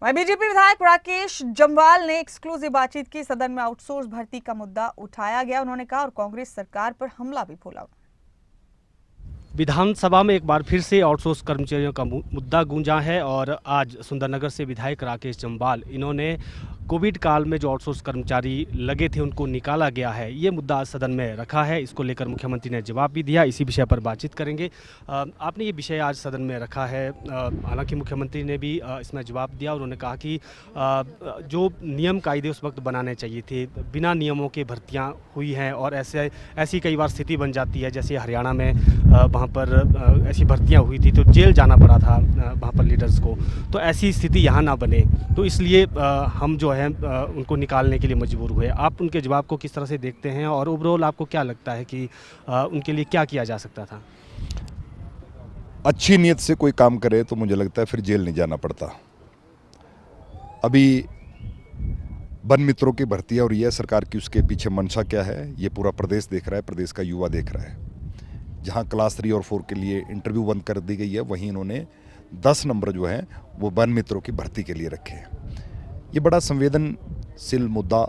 वहीं बीजेपी विधायक राकेश जम्वाल ने एक्सक्लूसिव बातचीत की। सदन में आउटसोर्स भर्ती का मुद्दा उठाया गया, उन्होंने कहा, और कांग्रेस सरकार पर हमला भी बोला। विधानसभा में एक बार फिर से आउटसोर्स कर्मचारियों का मुद्दा गूंजा है और आज सुंदरनगर से विधायक राकेश जम्वाल इन्होंने कोविड काल में जो आउटसोर्स कर्मचारी लगे थे उनको निकाला गया है, ये मुद्दा आज सदन में रखा है। इसको लेकर मुख्यमंत्री ने जवाब भी दिया, इसी विषय पर बातचीत करेंगे। आपने ये विषय आज सदन में रखा है, हालांकि मुख्यमंत्री ने भी इसमें जवाब दिया। उन्होंने कहा कि जो नियम कायदे उस वक्त बनाने चाहिए थे, बिना नियमों के भर्तियाँ हुई हैं और ऐसी कई बार स्थिति बन जाती है, जैसे हरियाणा में वहाँ पर ऐसी भर्तियाँ हुई थी तो जेल जाना पड़ा था वहाँ पर लीडर्स को। तो ऐसी स्थिति यहाँ ना बने, तो इसलिए हम जो है उनको निकालने के लिए मजबूर हुए। आप उनके जवाब को किस तरह से देखते हैं और ओवरऑल आपको क्या लगता है कि उनके लिए क्या किया जा सकता था? अच्छी नीयत से कोई काम करे तो मुझे लगता है फिर जेल नहीं जाना पड़ता। अभी वन मित्रों की भर्ती है और यह सरकार की उसके पीछे मंशा क्या है, ये पूरा प्रदेश देख रहा है, प्रदेश का युवा देख रहा है। जहां क्लास 3 और 4 के लिए इंटरव्यू बंद कर दी गई है, वहीं इन्होंने 10 नंबर जो हैं वो वन मित्रों की भर्ती के लिए रखे हैं। ये बड़ा संवेदनशील मुद्दा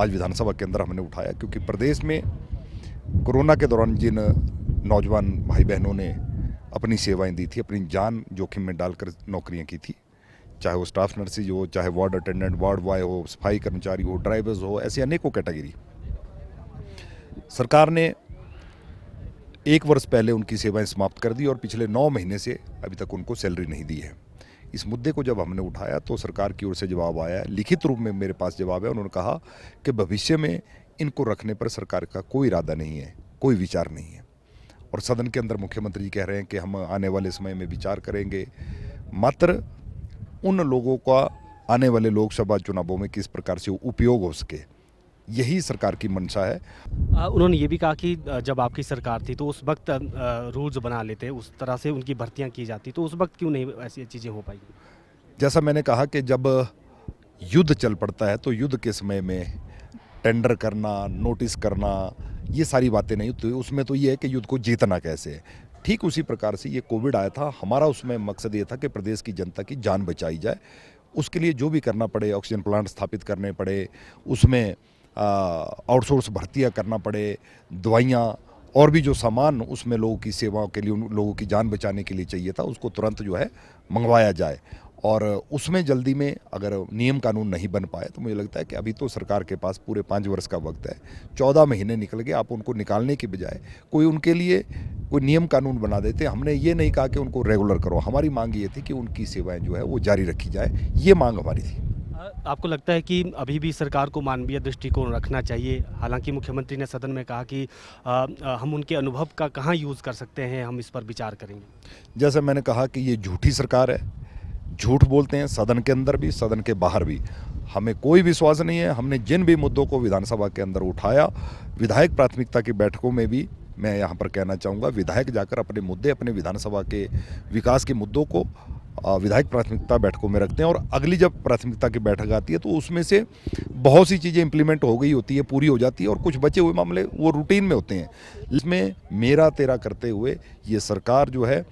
आज विधानसभा के अंदर हमने उठाया, क्योंकि प्रदेश में कोरोना के दौरान जिन नौजवान भाई बहनों ने अपनी सेवाएं दी थी, अपनी जान जोखिम में डालकर नौकरियां की थी, चाहे वो स्टाफ नर्सेज हो, चाहे वार्ड अटेंडेंट, वार्ड बॉय हो, सफाई कर्मचारी हो, ड्राइवर्स हो, ऐसी अनेकों कैटेगरी। सरकार ने 1 वर्ष पहले उनकी सेवाएं समाप्त कर दी और पिछले 9 महीने से अभी तक उनको सैलरी नहीं दी है। इस मुद्दे को जब हमने उठाया तो सरकार की ओर से जवाब आया, लिखित रूप में मेरे पास जवाब है। उन्होंने कहा कि भविष्य में इनको रखने पर सरकार का कोई इरादा नहीं है, कोई विचार नहीं है। और सदन के अंदर मुख्यमंत्री जी कह रहे हैं कि हम आने वाले समय में विचार करेंगे, मात्र उन लोगों का आने वाले लोकसभा चुनावों में किस प्रकार से उपयोग हो सके, यही सरकार की मंशा है। उन्होंने ये भी कहा कि जब आपकी सरकार थी तो उस वक्त रूल्स बना लेते, उस तरह से उनकी भर्तियां की जाती, तो उस वक्त क्यों नहीं ऐसी चीज़ें हो पाई? जैसा मैंने कहा कि जब युद्ध चल पड़ता है तो युद्ध के समय में टेंडर करना, नोटिस करना, ये सारी बातें नहीं होती। उसमें तो ये है कि युद्ध को जीतना कैसे है। ठीक उसी प्रकार से ये कोविड आया था, हमारा उसमें मकसद ये था कि प्रदेश की जनता की जान बचाई जाए। उसके लिए जो भी करना पड़े, ऑक्सीजन प्लांट स्थापित करने पड़े, उसमें आउटसोर्स भर्तियां करना पड़े, दवाइयाँ और भी जो सामान उसमें लोगों की सेवाओं के लिए, उन लोगों की जान बचाने के लिए चाहिए था, उसको तुरंत जो है मंगवाया जाए। और उसमें जल्दी में अगर नियम कानून नहीं बन पाए तो मुझे लगता है कि अभी तो सरकार के पास पूरे 5 वर्ष का वक्त है, 14 महीने निकल गए। आप उनको निकालने की बजाय कोई उनके लिए कोई नियम कानून बना देते। हमने ये नहीं कहा कि उनको रेगुलर करो, हमारी मांग ये थी कि उनकी सेवाएं जो है वो जारी रखी जाए, ये मांग हमारी थी। आपको लगता है कि अभी भी सरकार को मानवीय दृष्टिकोण रखना चाहिए? हालांकि मुख्यमंत्री ने सदन में कहा कि हम उनके अनुभव का कहाँ यूज़ कर सकते हैं, हम इस पर विचार करेंगे। जैसे मैंने कहा कि ये झूठी सरकार है, झूठ बोलते हैं सदन के अंदर भी, सदन के बाहर भी। हमें कोई विश्वास नहीं है। हमने जिन भी मुद्दों को विधानसभा के अंदर उठाया, विधायक प्राथमिकता की बैठकों में भी, मैं यहाँ पर कहना चाहूँगा, विधायक जाकर अपने मुद्दे, अपने विधानसभा के विकास के मुद्दों को विधायक प्राथमिकता बैठकों में रखते हैं। और अगली जब प्राथमिकता की बैठक आती है तो उसमें से बहुत सी चीज़ें इंप्लीमेंट हो गई होती है, पूरी हो जाती है, और कुछ बचे हुए मामले वो रूटीन में होते हैं। इसमें मेरा तेरा करते हुए ये सरकार जो है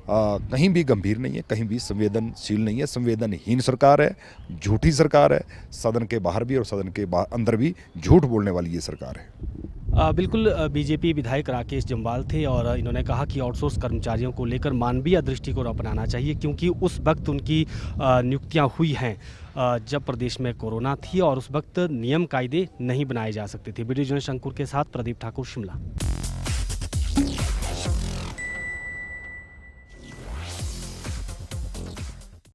कहीं भी गंभीर नहीं है, कहीं भी संवेदनशील नहीं है, संवेदनहीन सरकार है, झूठी सरकार है। सदन के बाहर भी और सदन के अंदर भी झूठ बोलने वाली ये सरकार है। बिल्कुल, बीजेपी विधायक राकेश जम्वाल थे और इन्होंने कहा कि आउटसोर्स कर्मचारियों को लेकर मानवीय दृष्टिकोण अपनाना चाहिए, क्योंकि उस वक्त उनकी नियुक्तियां हुई हैं जब प्रदेश में कोरोना थी और उस वक्त नियम कायदे नहीं बनाए जा सकते थे। वीडियो जर्नलिस्ट अंकुर के साथ प्रदीप ठाकुर, शिमला।